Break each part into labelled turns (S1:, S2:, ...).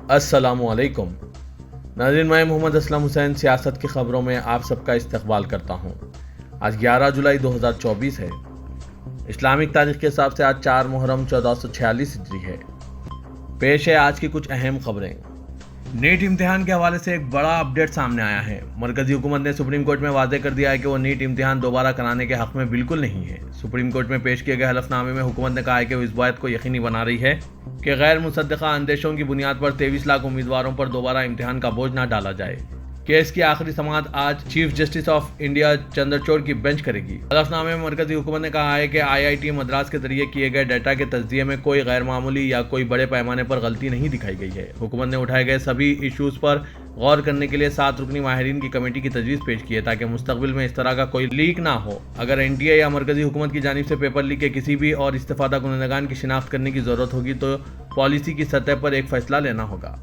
S1: अस्सलामु अलैकुम नाज़रीन, मैं मोहम्मद असलम हुसैन सियासत की खबरों में आप सबका इस्तकबाल करता हूँ। आज 11 जुलाई 2024 है। इस्लामिक तारीख के हिसाब से आज 4 मुहर्रम 1446 हिजरी है। पेश है आज की कुछ अहम खबरें। नीट इम्तिहान के हवाले से एक बड़ा अपडेट सामने आया है। मरकजी हुकूमत ने सुप्रीम कोर्ट में वाज़ेह कर दिया है कि वो नीट इम्तिहान दोबारा कराने के हक़ में बिल्कुल नहीं है। सुप्रीम कोर्ट में पेश किए गए हलफनामे में हुकूमत ने कहा है कि वो इस बात को यकीनी बना रही है कि गैर मुसद्दक़ा अंदेशों की बुनियाद पर 23 लाख उम्मीदवारों पर दोबारा इम्तिहान का बोझ न डाला जाए। केस की आखिरी समाअत आज chief justice of India Chandrachud की बेंच करेगी। हलफनामे में मरकजी हुकूमत ने कहा है कि IIT मद्रास के जरिए किए गए डाटा के तज्जिये में कोई गैर मामूली या कोई बड़े पैमाने पर गलती नहीं दिखाई गई है। हुकूमत ने उठाए गए सभी इशूज़ पर गौर करने के लिए 7 रुकनी माहिरीन की कमेटी की तजवीज़ पेश की है ताकि मुस्तकबिल में इस तरह का कोई लीक ना हो। अगर NTA या मरकजी हुकूमत की जानिब से पेपर लीक के किसी भी और इस्तिफादा कुनंदगान की शिनाख्त करने की ज़रूरत होगी तो पॉलिसी की सतह पर एक फैसला लेना होगा।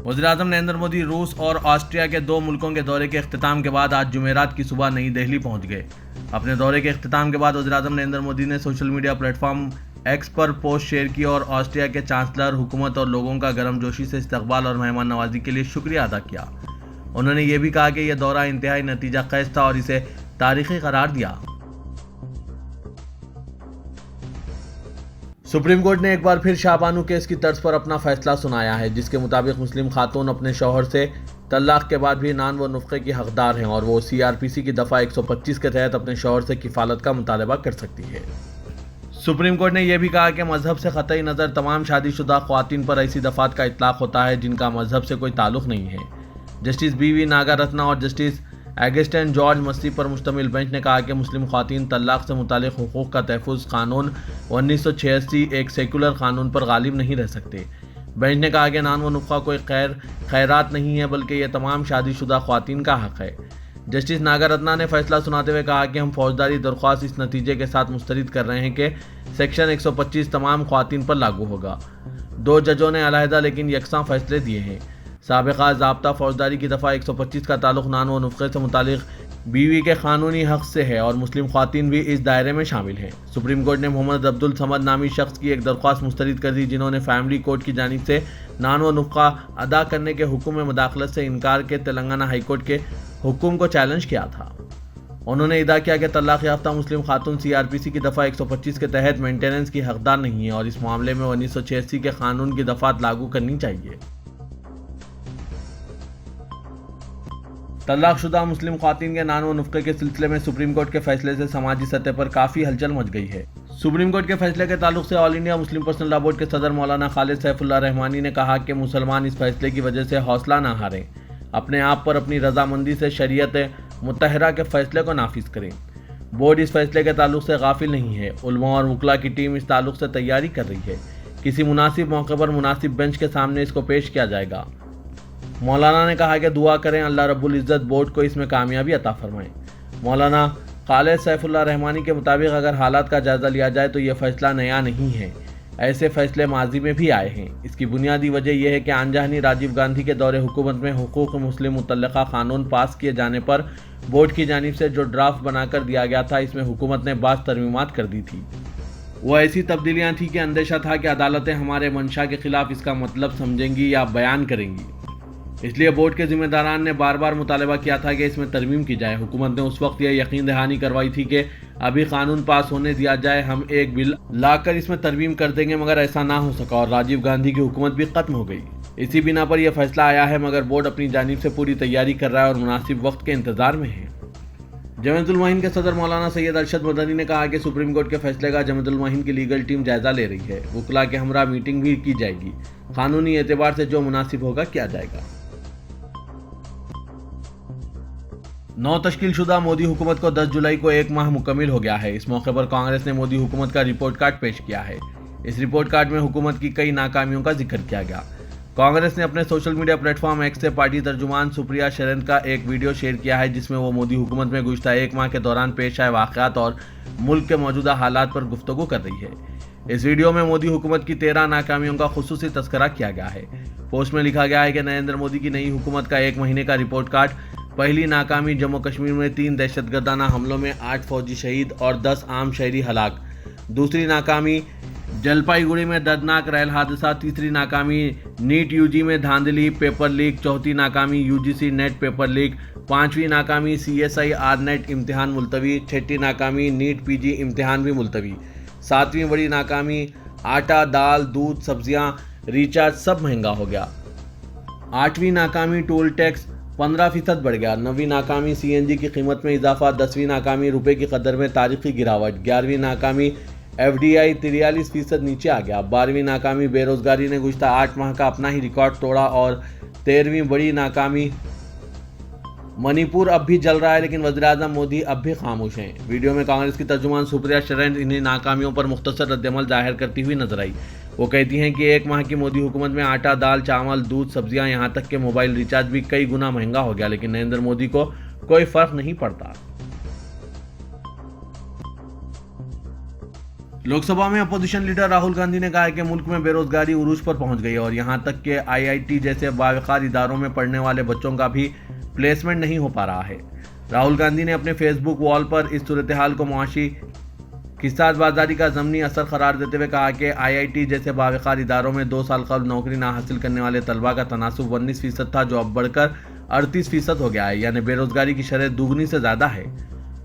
S1: वज़ीर-ए-आज़म नरेंद्र मोदी रूस और ऑस्ट्रिया के 2 मुल्कों के दौरे के अख्तिताम के बाद आज जुमेरात की सुबह नई दिल्ली पहुंच गए। अपने दौरे के अख्तिताम के बाद वज़ीर-ए-आज़म नरेंद्र मोदी ने सोशल मीडिया प्लेटफॉर्म X पर पोस्ट शेयर की और ऑस्ट्रिया के चांसलर, हुकूमत और लोगों का गर्मजोशी से इस्तकबाल और मेहमान नवाजी के लिए शुक्रिया अदा किया। उन्होंने ये भी कहा कि यह दौरा इंतहाई नतीजा खेज था और इसे तारीखी करार दिया। सुप्रीम कोर्ट ने एक बार फिर शाहबानू केस की तर्ज पर अपना फैसला सुनाया है, जिसके मुताबिक मुस्लिम खातून अपने शौहर से तलाक के बाद भी नान व नुफ़क़े की हकदार हैं और वो CRPC की दफ़ा 125 के तहत अपने शौहर से किफ़ालत का मुतालबा कर सकती है। सुप्रीम कोर्ट ने यह भी कहा कि मजहब से क़तई नज़र तमाम शादीशुदा ख़वातीन पर ऐसी दफ़ात का इतलाक़ होता है जिनका मजहब से कोई ताल्लुक़ नहीं है। जस्टिस BV नागारत्ना और जस्टिस एगस्टिन जॉर्ज मस्ती पर मुश्तमिल बेंच ने कहा कि मुस्लिम ख़वातीन तलाक़ से मुतालिक हुकूक़ का तहफ़्फ़ुज़ कानून 1986 एक सेकुलर कानून पर गालिब नहीं रह सकते। बेंच ने कहा कि नान व नुफ़क़ा कोई खैरात नहीं है बल्कि यह तमाम शादीशुदा ख़वातीन का हक़ है। जस्टिस नागारत्ना ने फैसला सुनाते हुए कहा कि हम फौजदारी दरख्वास्त इस नतीजे के साथ मुस्तरद कर रहे हैं कि सेक्शन 125 तमाम ख़वातीन पर लागू होगा। 2 जजों ने अलहदा लेकिन यकसां फैसले दिए हैं। साबिक़ा ज़ाब्ता फौजदारी की दफ़ा 125 का ताल्लुक़ नान व नुफ़क़े से मुतालिक बीवी के क़ानूनी हक़ से है और मुस्लिम ख़वातीन भी इस दायरे में शामिल हैं। सुप्रीम कोर्ट ने मोहम्मद अब्दुल समद नामी शख्स की एक दरख्वास्त मुस्तरद कर दी जिन्होंने फैमिली कोर्ट की जानिब से नान व नुफ़क़ा अदा करने के हुक्म में मुदाखलत से इनकार के तेलंगाना हाई कोर्ट के हुक्म को चैलेंज किया था। उन्होंने इदा किया कि तलाक़ याफ्ता मुस्लिम खातून CRPC की दफ़ा 125 के तहत मेंटेनेंस की हकदार नहीं है और इस मामले में 1986 के कानून की दफ़ात लागू करनी चाहिए। तलाक़शुदा मुस्लिम ख़वातीन के नान व नुफ़क़े के सिलसिले में सुप्रीम कोर्ट के फैसले से समाजी सतह पर काफ़ी हलचल मच गई है। सुप्रीम कोर्ट के फैसले के ताल्लुक़ से all India Muslim personal law board के सदर मौलाना खालिद सैफुल्लाह रहमानी ने कहा कि मुसलमान इस फैसले की वजह से हौसला ना हारें, अपने आप पर अपनी रजामंदी से शरीयत मुत्तहरा के फैसले को नाफिज करें। बोर्ड इस फैसले के ताल्लुक़ से गाफिल नहीं है। उलमा और वकला की टीम इस ताल्लुक़ से तैयारी कर रही है। किसी मुनासिब मौके पर मुनासिब बेंच के सामने इसको पेश किया जाएगा। मौलाना ने कहा कि दुआ करें अल्लाह रब्बुल इज़्ज़त बोर्ड को इसमें कामयाबी अता फरमाएं। मौलाना खालिद सैफुल्लाह रहमानी के मुताबिक अगर हालात का जायज़ा लिया जाए तो यह फ़ैसला नया नहीं है, ऐसे फ़ैसले माजी में भी आए हैं। इसकी बुनियादी वजह यह है कि आनजहानी राजीव गांधी के दौरे हुकूमत में हुकूक़ मुस्लिम मुतल्लक़ा कानून पास किए जाने पर बोर्ड की जानिब से जो ड्राफ्ट बनाकर दिया गया था इसमें हुकूमत ने बाज़ तरमीमात कर दी थी। वो ऐसी तब्दीलियाँ थी कि अंदेशा था कि अदालतें हमारे मंशा के ख़िलाफ़ इसका मतलब समझेंगी या बयान करेंगी। इसलिए बोर्ड के ज़िम्मेदारान ने बार बार मुतालबा किया था कि इसमें तरमीम की जाए। हुकूमत ने उस वक्त यह यकीन दहानी करवाई थी कि अभी कानून पास होने दिया जाए, हम एक बिल लाकर इसमें तरमीम कर देंगे, मगर ऐसा ना हो सका और राजीव गांधी की हुकूमत भी ख़त्म हो गई। इसी बिना पर यह फैसला आया है, मगर बोर्ड अपनी जानिब से पूरी तैयारी कर रहा है और मुनासिब वक्त के इंतज़ार में है। जमात उल-मोमिनीन के सदर मौलाना सैयद अरशद मदनी ने कहा कि सुप्रीम कोर्ट के फैसले का जमात उल-मोमिनीन की लीगल टीम जायज़ा ले रही है। वकला के हमरा मीटिंग भी की जाएगी। कानूनी एतबार से जो मुनासिब होगा किया जाएगा। 9 तश्कील शुदा मोदी हुकूमत को 10 जुलाई को 1 माह मुकम्मिल हो गया है। इस मौके पर कांग्रेस ने मोदी हुकूमत का रिपोर्ट कार्ड पेश किया है। इस रिपोर्ट कार्ड में हुकूमत की कई नाकामियों का जिक्र किया गया। कांग्रेस ने अपने सोशल मीडिया प्लेटफॉर्म X से पार्टी तर्जुमान सुप्रिया शरण का एक वीडियो शेयर किया है जिसमें वो मोदी हुकूमत में गुज़श्ता 1 माह के दौरान पेश आए वाक़यात और मुल्क के मौजूदा हालात पर गुफ्तगू कर रही है। इस वीडियो में मोदी हुकूमत की 13 नाकामियों का खुसूसी तस्करा किया गया है। पोस्ट में लिखा गया है कि नरेंद्र मोदी की नई हुकूमत का 1 महीने का रिपोर्ट कार्ड। पहली नाकामी जम्मू कश्मीर में 3 दहशतगर्दाना हमलों में 8 फौजी शहीद और 10 आम शहरी हलाक। दूसरी नाकामी जलपाईगुड़ी में दर्दनाक रेल हादसा, तीसरी नाकामी नीट यूजी में धांधली, पेपर लीक, चौथी नाकामी यूजीसी नेट पेपर लीक, पांचवी नाकामी सीएसआई आरनेट इम्तिहान मुलतवी, छठी नाकामी नीट पीजी इम्तिहान भी मुलतवी, सातवीं बड़ी नाकामी आटा दाल दूध सब्जियां रिचार्ज सब महंगा हो गया, आठवीं नाकामी टोल टैक्स 15% बढ़ गया, नवीं नाकामी सीएनजी की कीमत में इजाफा, 10वीं नाकामी रुपए की कदर में तारीखी गिरावट, 11वीं नाकामी एफडीआई 43% नीचे आ गया, 12वीं नाकामी बेरोजगारी ने गुज़श्ता 8 माह का अपना ही रिकॉर्ड तोड़ा और 13वीं बड़ी नाकामी मणिपुर अब भी जल रहा है लेकिन वज़ीर-ए-आज़म मोदी अब भी खामोश हैं। वीडियो में कांग्रेस की तर्जुमान सुप्रिया शरण इन्हीं नाकामियों पर मुख्तसर रद्दअमल जाहिर करती हुई नजर आई। वो कहती हैं कि 1 माह की मोदी हुकूमत में आटा दाल चावल दूध सब्जियां यहाँ तक के मोबाइल रिचार्ज भी कई गुना महंगा हो गया, लेकिन नरेंद्र मोदी को कोई फर्क नहीं पड़ता। लोकसभा में अपोजिशन लीडर राहुल गांधी ने कहा है कि मुल्क में बेरोजगारी उरूज पर पहुंच गई है और यहां तक के आईआईटी जैसे बावकार इदारों में पढ़ने वाले बच्चों का भी प्लेसमेंट नहीं हो पा रहा है। राहुल गांधी ने अपने फेसबुक वॉल पर इस सूरत हाल को मुआशी किसानबाजारी का ज़मनी असर करार देते हुए कहा कि आईआईटी जैसे बावकार इदारों में 2 साल कबल नौकरी ना हासिल करने वाले तलबा का तनासुब 19% था, जो अब बढ़कर 38% हो गया है, यानी बेरोजगारी की शरह दुगनी से ज़्यादा है।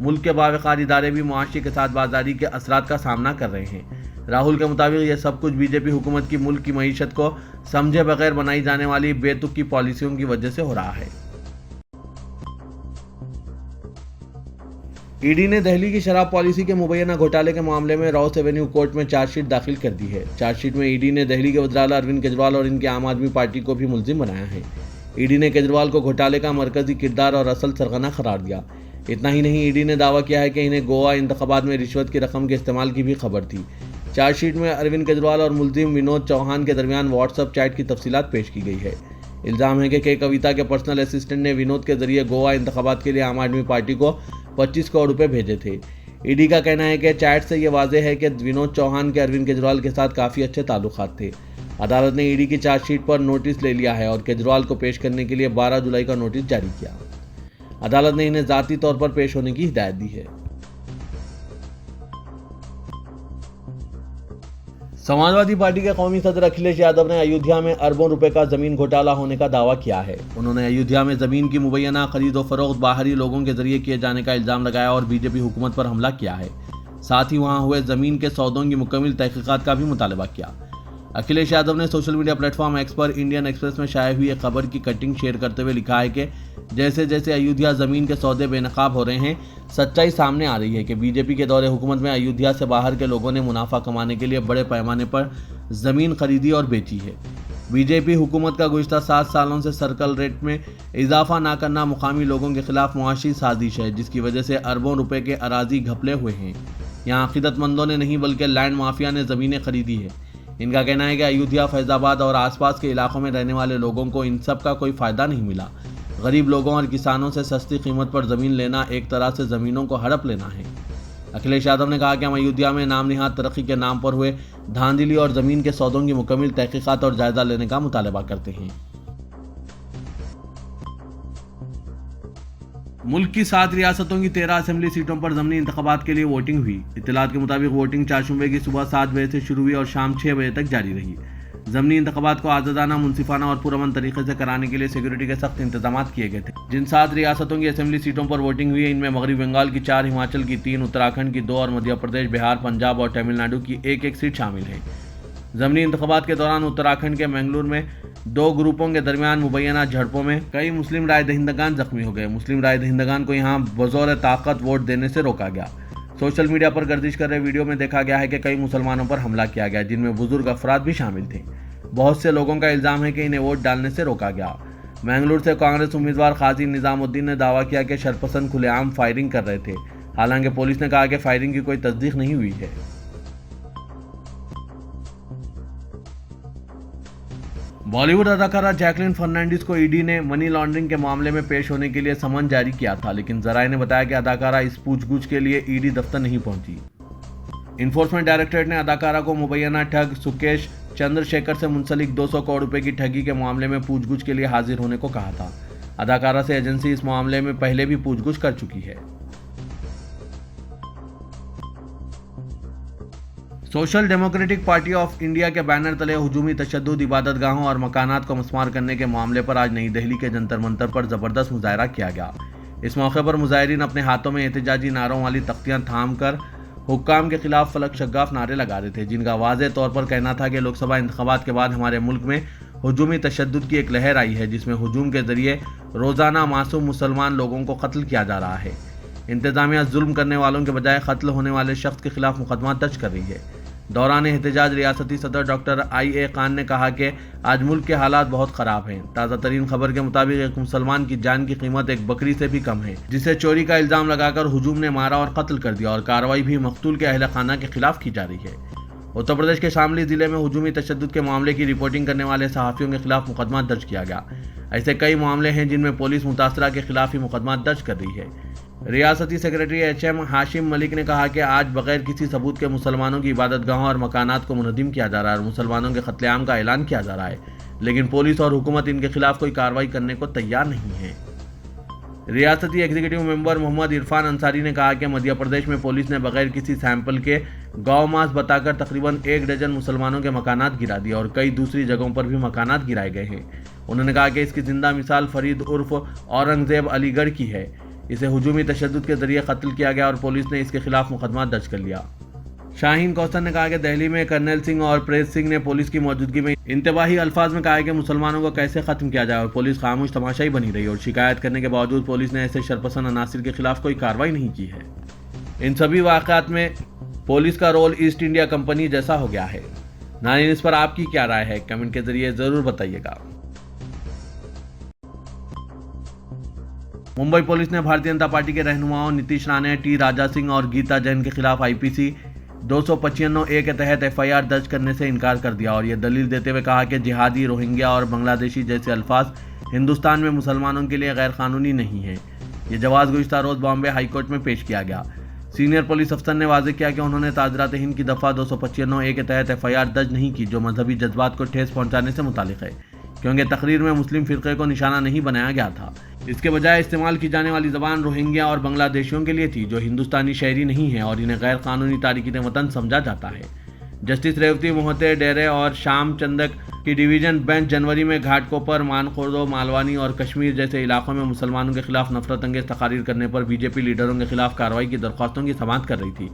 S1: मुल्क के बावकार इदारे भी मुआशी किसानबाजारी के असरात का सामना कर रहे हैं। राहुल के मुताबिक यह सब कुछ बीजेपी हुकूमत की मुल्क की मईशत को समझे बगैर बनाई जाने वाली बेतुकी पॉलिसियों की वजह से हो रहा है। ईडी ने दिल्ली की शराब पॉलिसी के मुबैना घोटाले के मामले में रॉस एवेन्यू कोर्ट में चार्जशीट दाखिल कर दी है। चार्जशीट में ईडी ने दिल्ली के वज़ीर-ए-आला अरविंद केजरीवाल और इनके आम आदमी पार्टी को भी मुलजिम बनाया है। ईडी ने केजरीवाल को घोटाले का मरकजी किरदार और असल सरगना करार दिया। इतना ही नहीं, ईडी ने दावा किया है कि इन्हें गोवा इंतखाबात में रिश्वत की रकम के इस्तेमाल की भी खबर थी। चार्जशीट में अरविंद केजरीवाल और मुलजिम विनोद चौहान के दरमियान व्हाट्सएप चैट की तफसीलात पेश की गई है। इल्ज़ाम है कि के कविता के पर्सनल असिस्टेंट ने विनोद के जरिए गोवा इंतखाबात के लिए आम आदमी पार्टी को 25 करोड़ रुपए भेजे थे। ईडी का कहना है कि चैट से ये वाज़ेह है कि विनोद चौहान के अरविंद केजरीवाल के साथ काफ़ी अच्छे ताल्लुकात थे। अदालत ने ईडी की चार्जशीट पर नोटिस ले लिया है और केजरीवाल को पेश करने के लिए 12 जुलाई का नोटिस जारी किया। अदालत ने इन्हें ज़ाती तौर पर पेश होने की हिदायत दी है। समाजवादी पार्टी के कौमी सदर अखिलेश यादव ने अयोध्या में अरबों रुपए का जमीन घोटाला होने का दावा किया है। उन्होंने अयोध्या में जमीन की मुबैना खरीद और फरोख्त बाहरी लोगों के जरिए किए जाने का इल्जाम लगाया और बीजेपी हुकूमत पर हमला किया है। साथ ही वहां हुए जमीन के सौदों की मुकम्मल तहकीकात का भी मुतालबा किया। अखिलेश यादव ने सोशल मीडिया प्लेटफॉर्म एक्स पर इंडियन एक्सप्रेस में शाये हुई एक खबर की कटिंग शेयर करते हुए लिखा है कि जैसे जैसे अयोध्या जमीन के सौदे बेनकाब हो रहे हैं, सच्चाई सामने आ रही है कि बीजेपी के दौरे हुकूमत में अयोध्या से बाहर के लोगों ने मुनाफा कमाने के लिए बड़े पैमाने पर जमीन खरीदी और बेची है। बीजेपी हुकूमत का गुज़श्ता 7 सालों से सर्कल रेट में इजाफा ना करना मुकामी लोगों के खिलाफ मुआशी साजिश है, जिसकी वजह से अरबों रुपए के अराजी घपले हुए हैं। यहाँ अक़ीदतमंदों ने नहीं बल्कि लैंड माफिया ने ज़मीनें खरीदी है। इनका कहना है कि अयोध्या, फैज़ाबाद और आसपास के इलाकों में रहने वाले लोगों को इन सब का कोई फ़ायदा नहीं मिला। गरीब लोगों और किसानों से सस्ती कीमत पर ज़मीन लेना एक तरह से ज़मीनों को हड़प लेना है। अखिलेश यादव ने कहा कि हम अयोध्या में नाम निहाद तरक्की के नाम पर हुए धांधली और ज़मीन के सौदों की मुकम्मल तहकीकात और जायज़ा लेने का मुतालबा करते हैं। मुल्क की 7 रियासतों की 13 असेंबली सीटों पर ज़मनी इंतखाबात के लिए वोटिंग हुई। इत्तलात के मुताबिक वोटिंग चारशंबे की सुबह 7 बजे से शुरू हुई और शाम 6 बजे तक जारी रही। ज़मनी इंतखाबात को आज़ादाना, मुनसिफाना और पुरअमन तरीके से कराने के लिए सिक्योरिटी के सख्त इंतजाम किए गए थे। जिन 7 रियासतों की असेंबली सीटों पर वोटिंग हुई है, इनमें मगरबी बंगाल की 4, हिमाचल की 3, उत्तराखंड की 2 और मध्य प्रदेश, बिहार, पंजाब और तमिलनाडु की 1-1 सीट शामिल है। ज़मनी इंतखाबात के दौरान उत्तराखंड के मैंगलोर में 2 ग्रुपों के दरमियान मुबैना झड़पों में कई मुस्लिम राय दहिंदगान जख्मी हो गए। मुस्लिम राय दहिंदगान को यहाँ बज़ौर ताकत वोट देने से रोका गया। सोशल मीडिया पर गर्दिश कर रहे वीडियो में देखा गया है कि कई मुसलमानों पर हमला किया गया, जिनमें बुजुर्ग अफराद भी शामिल थे। बहुत से लोगों का इल्ज़ाम है कि इन्हें वोट डालने से रोका गया। मैंगलोर से कांग्रेस उम्मीदवार काजी निज़ामुद्दीन ने दावा किया कि शरपसंद खुलेआम फायरिंग कर रहे थे। हालांकि पुलिस ने कहा कि फायरिंग की कोई तस्दीक नहीं हुई है। बॉलीवुड अदाकारा जैकलिन फर्नांडीज को ईडी ने मनी लॉन्ड्रिंग के मामले में पेश होने के लिए समन जारी किया था, लेकिन जराये ने बताया कि अदाकारा इस पूछगछ के लिए ईडी दफ्तर नहीं पहुंची। इन्फोर्समेंट डायरेक्टरेट ने अदाकारा को मुबैना ठग सुकेश चंद्रशेखर से मुंसलिक 200 करोड़ रुपए की ठगी के मामले में पूछगछ के लिए हाजिर होने को कहा था। अदाकारा से एजेंसी इस मामले में पहले भी पूछगछ कर चुकी है। Social democratic party of India के बैनर तले हुजूमी तशद्दुद, इबादत गाहों और मकानात को मस्मार करने के मामले पर आज नई दिल्ली के जंतर मंतर पर ज़बरदस्त मुजाहरा किया गया। इस मौके पर मुजाहिरीन अपने हाथों में एहतजाजी नारों वाली तख्तियां थाम कर हुक्काम के खिलाफ फलक शग्गाफ नारे लगा रहे थे, जिनका वाज़ेह तौर पर कहना था कि लोकसभा इंतखाबात के बाद हमारे मुल्क में हुजूमी तशद्दुद की एक लहर आई है, जिसमें हुजूम के जरिए रोज़ाना मासूम मुसलमान लोगों को कत्ल किया जा रहा है। इंतजामिया जुल्म करने वालों के बजाय कत्ल होने वाले शख्स के खिलाफ मुकदमा दर्ज कर रही है। दौरान एहतजाज रियासती सदर डॉक्टर IA खान ने कहा कि आज मुल्क के हालात बहुत ख़राब हैं। ताज़ा तरीन खबर के मुताबिक एक मुसलमान की जान की कीमत एक बकरी से भी कम है, जिसे चोरी का इल्ज़ाम लगाकर हुजूम ने मारा और कत्ल कर दिया, और कार्रवाई भी मकतूल के अहल खाना के खिलाफ की जा रही है। उत्तर प्रदेश के शामली जिले में हुजूमी तशद्दुद के मामले की रिपोर्टिंग करने वाले सहाफ़ियों के खिलाफ मुकदमा दर्ज किया गया। ऐसे कई मामले हैं जिनमें पुलिस मुतासरा के खिलाफ ही मुकदमा दर्ज कर रही है। रियासती सेक्रेटरी HM हाशिम मलिक ने कहा कि आज बगैर किसी सबूत के मुसलमानों की इबादत गाहों और मकानात को मुनज़्ज़म किया जा रहा है और मुसलमानों के कत्लेआम का ऐलान किया जा रहा है, लेकिन पुलिस और हुकूमत इनके खिलाफ कोई कार्रवाई करने को तैयार नहीं है। रियासती एग्जीक्यूटिव मेंबर मोहम्मद इरफान अंसारी ने कहा कि मध्य प्रदेश में पुलिस ने बगैर किसी सैंपल के गौ मांस बताकर तकरीबन 1 डजन मुसलमानों के मकानात गिरा दिए और कई दूसरी जगहों पर भी मकानात गिराए गए हैं। उन्होंने कहा कि इसकी जिंदा मिसाल फरीद उर्फ औरंगजेब अलीगढ़ की है। इसे हुजूमी तशद्दुद के जरिए कत्ल किया गया और पुलिस ने इसके खिलाफ मुकदमा दर्ज कर लिया। शाहीन कौसर ने कहा कि दिल्ली में कर्नल सिंह और प्रेस सिंह ने पुलिस की मौजूदगी में इंतबाही अल्फाज में कहा कि मुसलमानों को कैसे खत्म किया जाए, और पुलिस खामोश तमाशाई बनी रही और शिकायत करने के बावजूद पुलिस ने ऐसे शरपसंद अनासिर के खिलाफ कोई कार्रवाई नहीं की है। इन सभी वाक़यात में पुलिस का रोल ईस्ट इंडिया कंपनी जैसा हो गया है। नाज़रीन, इस पर आपकी क्या राय है, कमेंट के जरिए ज़रूर बताइएगा। मुंबई पुलिस ने भारतीय जनता पार्टी के रहनुमाओं नीतीश राणे, T राजा सिंह और गीता जैन के खिलाफ IPC 295A के तहत FIR दर्ज करने से इनकार कर दिया और यह दलील देते हुए कहा कि जिहादी, रोहिंग्या और बांग्लादेशी जैसे अल्फाज हिंदुस्तान में मुसलमानों के लिए गैर कानूनी नहीं है। ये जवाब गुज़िश्ता रोज़ बॉम्बे हाईकोर्ट में पेश किया गया। सीनियर पुलिस अफसर ने वाज़ेह किया कि उन्होंने ताज़रात हिंद की दफ़ा 295A के तहत FIR दर्ज नहीं की, जो मजहबी जज्बात को ठेस पहुँचाने से मुतालिक है, क्योंकि तकरीर में मुस्लिम फ़िरक़े को निशाना नहीं बनाया गया था। इसके बजाय इस्तेमाल की जाने वाली ज़बान रोहिंग्या और बांग्लादेशियों के लिए थी, जो हिंदुस्तानी शहरी नहीं है और इन्हें गैर कानूनी तारिकीन वतन समझा जाता है। जस्टिस रेवती मोहते डेरे और श्याम चंदक की डिवीज़न बेंच जनवरी में घाटकोपर, मानखुर्द, मालवानी और कश्मीर जैसे इलाकों में मुसलमानों के खिलाफ नफरत अंगेज़ तकारीर करने पर BJP लीडरों के खिलाफ कार्रवाई की दरख्वास्तों की समाअत कर रही थी।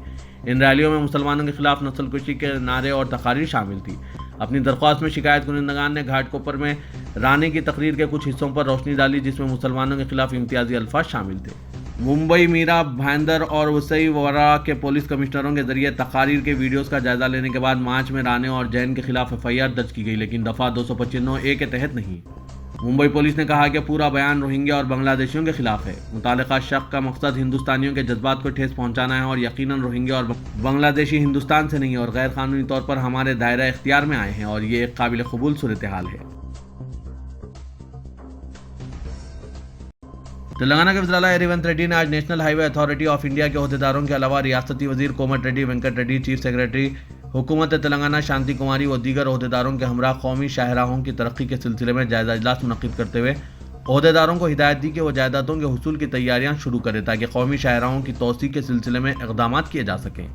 S1: इन रैलियों में मुसलमानों के खिलाफ नस्लकुशी के नारे और तकारीर शामिल थी। अपनी दरख्वास्त में शिकायत कुनिंदगान ने घाटकोपर में राणे की तकरीर के कुछ हिस्सों पर रोशनी डाली, जिसमें मुसलमानों के खिलाफ इम्तियाजी अल्फाज शामिल थे। मुंबई, मीरा भाईंदर और वसई वरा के पुलिस कमिश्नरों के जरिए तकारीर के वीडियोस का जायजा लेने के बाद मार्च में राणे और जैन के खिलाफ FIR दर्ज की गई, लेकिन दफ़ा 295A के तहत नहीं। मुंबई पुलिस ने कहा कि पूरा बयान रोहिंग्या और बांग्लादेशियों के खिलाफ है। मुतालिका शख्स का मकसद हिंदुस्तानियों के जज्बात को ठेस पहुंचाना है और यकीनन रोहिंग्या और बांग्लादेशी हिंदुस्तान से नहीं और गैर कानूनी तौर पर हमारे दायरा इख्तियार में आए हैं, और ये एक काबिल कबूल सूरत हाल है। तेलंगाना के वज़ीर-ए-आला रेवंत रेड्डी ने आज national highway authority of India के अहदेदारों के अलावा रियासती वजीर कोमट रेड्डी वेंकट रेड्डी, चीफ सेक्रेटरी हुकूमत तेलंगाना शांति कुमारी व दीगर अहदेदारों के हमरा कौमी शाहराहों की तरक्की के सिलसिले में जायजा इजलास मुनक़्क़िद करते हुए अहदेदारों को हिदायत दी कि वो जायदादों के हुसूल की तैयारियां शुरू करें, ताकि कौमी शाहराहों की तोसी के सिलसिले में इक़दामात किए जा सकें।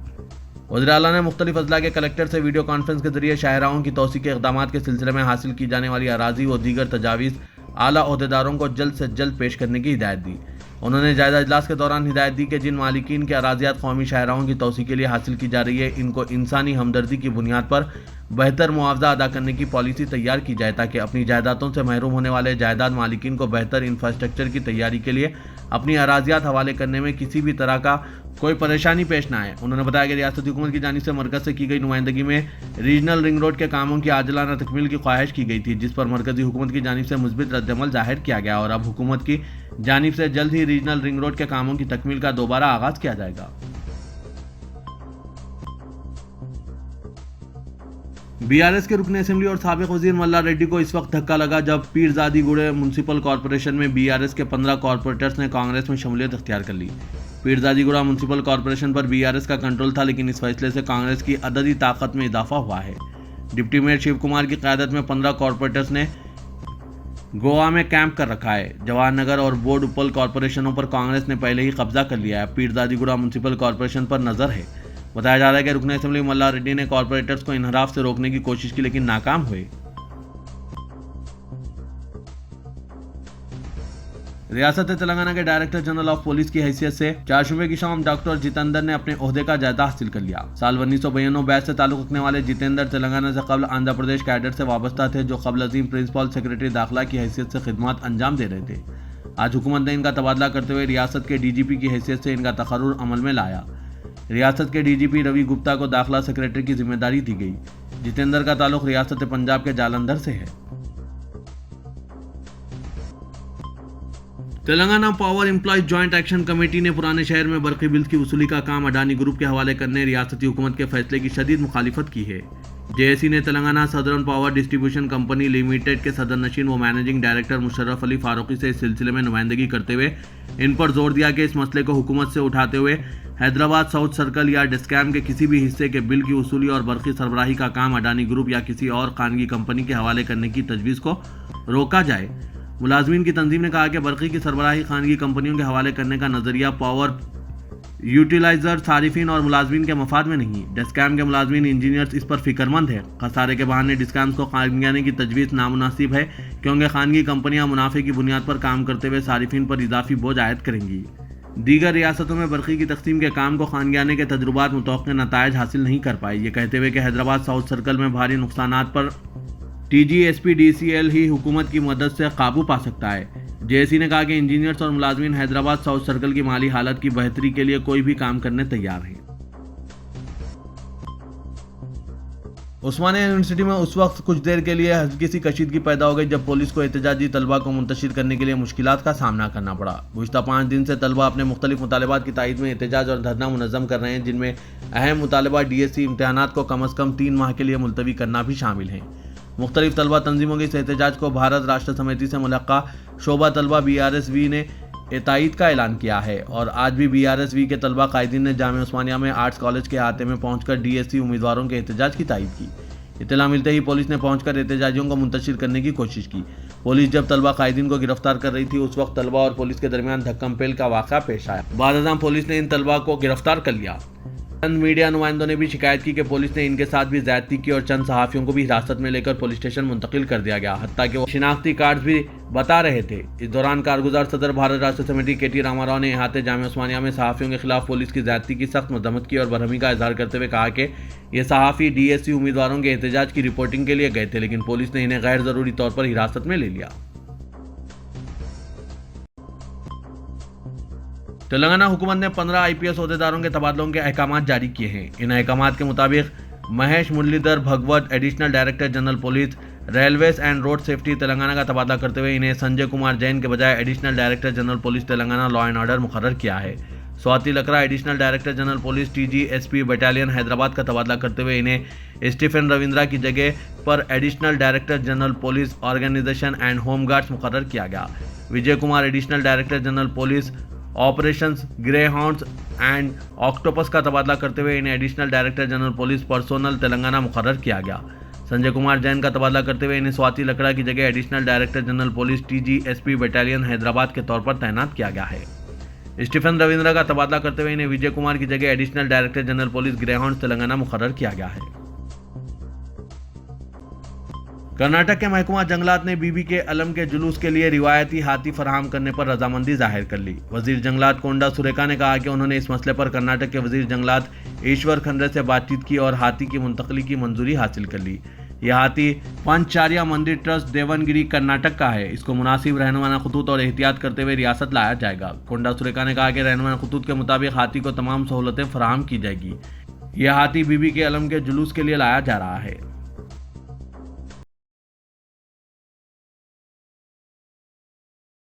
S1: वज़ीर-ए-आला ने मुख्तलिफ अज़ला के कलेक्टर से वीडियो कॉन्फ्रेंस के जरिए शाहराहों की तोसी के इक़दामात के सिलसिले में हासिल की जाने वाली अराज़ी व दीगर तजावीज़ आला अहदेदारों को जल्द से जल्द पेश करने की हिदायत दी। उन्होंने जायजा इजलास के दौरान हिदायत दी कि जिन मालिकीन के अराज़ियात कौमी शाहराहों की तोसी के लिए हासिल की जा रही है, इनको इंसानी हमदर्दी की बुनियाद पर बेहतर मुआवजा अदा करने की पॉलिसी तैयार की जाए, ताकि अपनी जायदादों से महरूम होने वाले जायदाद मालिकीन को बेहतर इंफ्रास्ट्रक्चर की तैयारी के लिए अपनी अराज़ियात हवाले करने में किसी भी तरह का कोई परेशानी पेश न आए। उन्होंने बताया कि रियासती हुकूमत की जानिब से मरकज़ से की गई नुमाइंदगी में रीजनल रिंग रोड के कामों की आजिलाना तकमील की ख्वाहिश की गई थी, जिस पर मरकज़ी हुकूमत की जानिब से मुस्बित रद्दअमल ज़ाहिर किया गया, और अब हुकूमत की जानिब से जल्द ही रीजनल रिंग रोड के कामों की तकमील का दोबारा आगाज़ किया जाएगा। BRS के रुकन असेंबली और साबिक वजीर मल्ला रेड्डी को इस वक्त धक्का लगा जब पीरजादीगुड़े म्यूनसिपल कॉरपोरेशन में BRS के 15 कॉरपोरेटर्स ने कांग्रेस में शमूलियत अख्तियार कर ली। पीरजादीगुड़ा म्यूनसिपल कॉरपोरेशन पर BRS का कंट्रोल था, लेकिन इस फैसले से कांग्रेस की अददी ताकत में इजाफा हुआ है। डिप्टी मेयर शिव कुमार की क़यादत में 15 कॉरपोरेटर्स ने गोवा में कैंप कर रखा है। जवाहर नगर और बोर्ड उपल कॉरपोरेशनों पर कांग्रेस ने पहले ही कब्जा कर लिया है। पीरजादीगुड़ा म्यूनसिपल कॉरपोरेशन पर नजर है। بتایا جا رہا ہے کہ رکن اسمبلی ملا ریڈی نے کارپوریٹرز کو انحراف سے روکنے کی کوشش کی لیکن ناکام ہوئے۔ ریاست تلنگانہ کے ڈائریکٹر جنرل آف پولیس کی حیثیت سے 4 شعبے کی شام ڈاکٹر جتیندر نے اپنے عہدے کا جائزہ حاصل کر لیا۔ سال 1992 بیچ سے تعلق رکھنے والے جتیندر تلنگانہ سے قبل آندھرا پردیش کیڈر سے وابستہ تھے، جو قبل ازیں پرنسپل سیکرٹری داخلہ کی حیثیت سے خدمات انجام دے رہے تھے۔ آج حکومت نے ان کا تبادلہ کرتے ہوئے ریاست کے DGP کی حیثیت سے ان کا تقرر عمل میں لایا۔ ریاست کے DGP روی گپتا کو داخلہ سیکرٹری کی ذمہ داری دی گئی۔ جتیندر کا تعلق ریاست پنجاب کے جالندھر سے ہے۔ Telangana power employees joint action committee نے پرانے شہر میں برقی بلز کی وصولی کا کام اڈانی گروپ کے حوالے کرنے ریاستی حکومت کے فیصلے کی شدید مخالفت کی ہے۔ JSC نے Telangana southern power distribution company limited کے صدر نشین و مینیجنگ ڈائریکٹر مشرف علی فاروقی سے اس سلسلے میں نمائندگی کرتے ہوئے ان پر زور دیا کہ اس مسئلے کو حکومت سے اٹھاتے ہوئے حیدرآباد ساؤتھ سرکل یا ڈسکام کے کسی بھی حصے کے بل کی وصولی اور برقی سربراہی کا کام اڈانی گروپ یا کسی اور خانگی کمپنی کے حوالے کرنے کی تجویز کو روکا جائے۔ ملازمین کی تنظیم نے کہا کہ برقی کی سربراہی خانگی کمپنیوں کے حوالے کرنے کا نظریہ پاور یوٹیلائزر، صارفین اور ملازمین کے مفاد میں نہیں۔ ڈسکام کے ملازمین انجینئرز اس پر فکر مند ہیں۔ خسارے کے بہانے ڈسکامز کو خانگیانے کی تجویز نامناسب ہے، کیونکہ خانگی کمپنیاں منافع کی بنیاد پر کام کرتے ہوئے صارفین پر اضافی بوجھ عائد کریں گی۔ دیگر ریاستوں میں برقی کی تقسیم کے کام کو خانگیانے کے تجربات متوقع نتائج حاصل نہیں کر پائے، یہ کہتے ہوئے کہ حیدرآباد ساؤتھ سرکل میں بھاری نقصانات پر TGSPDCL ہی حکومت کی مدد سے قابو پا سکتا ہے۔ JSC نے کہا کہ انجینئرز اور ملازمین حیدرآباد ساؤتھ سرکل کی مالی حالت کی بہتری کے لیے کوئی بھی کام کرنے تیار ہیں۔ عثمانیہ یونیورسٹی میں اس وقت کچھ دیر کے لیے ہلکی سی کشیدگی پیدا ہو گئی جب پولیس کو احتجاجی طلبہ کو منتشر کرنے کے لیے مشکلات کا سامنا کرنا پڑا۔ گزشتہ 5 دن سے طلبہ اپنے مختلف مطالبات کی تائید میں احتجاج اور دھرنا منظم کر رہے ہیں، جن میں اہم مطالبہ DSC امتحانات کو کم از کم 3 ماہ کے لیے ملتوی کرنا بھی شامل ہیں۔ مختلف طلبہ تنظیموں کے اس احتجاج کو بھارت راشٹر سمیتی سے ملحقہ شعبہ طلبہ BRSV نے تائید کا اعلان کیا ہے، اور آج بھی BRSV کے طلبہ قائدین نے جامعہ عثمانیہ میں آرٹس کالج کے احاطے میں پہنچ کر DSC امیدواروں کے احتجاج کی تائید کی۔ اطلاع ملتے ہی پولیس نے پہنچ کر احتجاجیوں کو منتشر کرنے کی کوشش کی۔ پولیس جب طلبہ قائدین کو گرفتار کر رہی تھی، اس وقت طلبہ اور پولیس کے درمیان دھکم پیل کا واقعہ پیش آیا۔ بعد ازاں پولیس نے ان طلبہ کو گرفتار کر لیا۔ چند میڈیا نمائندوں نے بھی شکایت کی کہ پولیس نے ان کے ساتھ بھی زیادتی کی اور چند صحافیوں کو بھی حراست میں لے کر پولیس اسٹیشن منتقل کر دیا گیا، حتیٰ کہ وہ شناختی کارڈز بھی بتا رہے تھے۔ اس دوران کارگزار صدر بھارت راشٹر سمیتی KT راما راؤ نے احاطے جامعہ عثمانیہ میں صحافیوں کے خلاف پولیس کی زیادتی کی سخت مذمت کی اور برہمی کا اظہار کرتے ہوئے کہا کہ یہ صحافی DSC امیدواروں کے احتجاج کی رپورٹنگ کے لیے گئے تھے، لیکن پولیس نے انہیں غیر ضروری طور پر حراست میں لے لیا۔ تلنگانہ حکومت نے 15 IPS عہدیداروں کے تبادلوں کے احکامات جاری کیے ہیں۔ ان احکامات کے مطابق Mahesh Muralidhar Bhagwat additional director general police railways and road safety Telangana کا تبادلہ کرتے ہوئے انہیں سنجے کمار جین کے بجائے additional director general police Telangana law and order مقرر کیا ہے۔ Swati Lakra additional director general police TGSP battalion Hyderabad کا تبادلہ کرتے ہوئے انہیں اسٹیفن رویندرا کی جگہ پر additional director general police organisation and home guards مقرر کیا گیا۔ Vijay Kumar additional director general police operations Greyhounds and Octopus کا تبادلہ کرتے ہوئے انہیں additional director general police personnel Telangana مقرر کیا گیا۔ سنجے کمار جین کا تبادلہ کرتے ہوئے انہیں سواتی لکڑا کی جگہ additional director general police TGSP battalion Hyderabad کے طور پر تعینات کیا گیا ہے۔ اسٹیفن رویندرا کا تبادلہ کرتے ہوئے انہیں وجے کمار کی جگہ ایڈیشنل ڈائریکٹر جنرل پولیس گرے ہاؤنڈز تلنگانہ مقرر کیا گیا ہے۔ کرناٹک کے محکمہ جنگلات نے BB کے علم کے جلوس کے لیے روایتی ہاتھی فراہم کرنے پر رضامندی ظاہر کر لی۔ وزیر جنگلات کونڈا سریکا نے کہا کہ انہوں نے اس مسئلے پر کرناٹک کے وزیر جنگلات ایشور کھنڈرے سے بات چیت کی اور ہاتھی کی منتقلی کی منظوری حاصل کر لی۔ یہ ہاتھی پنچچاریا مندر ٹرسٹ دیون گری کرناٹک کا ہے۔ اس کو مناسب رہنمانہ خطوط اور احتیاط کرتے ہوئے ریاست لایا جائے گا۔ کونڈا سریکا نے کہا کہ رہنمانہ خطوط کے مطابق ہاتھی کو تمام سہولتیں فراہم کی جائے گی۔ یہ ہاتھی BB کے علم کے جلوس کے لیے لایا جا رہا ہے۔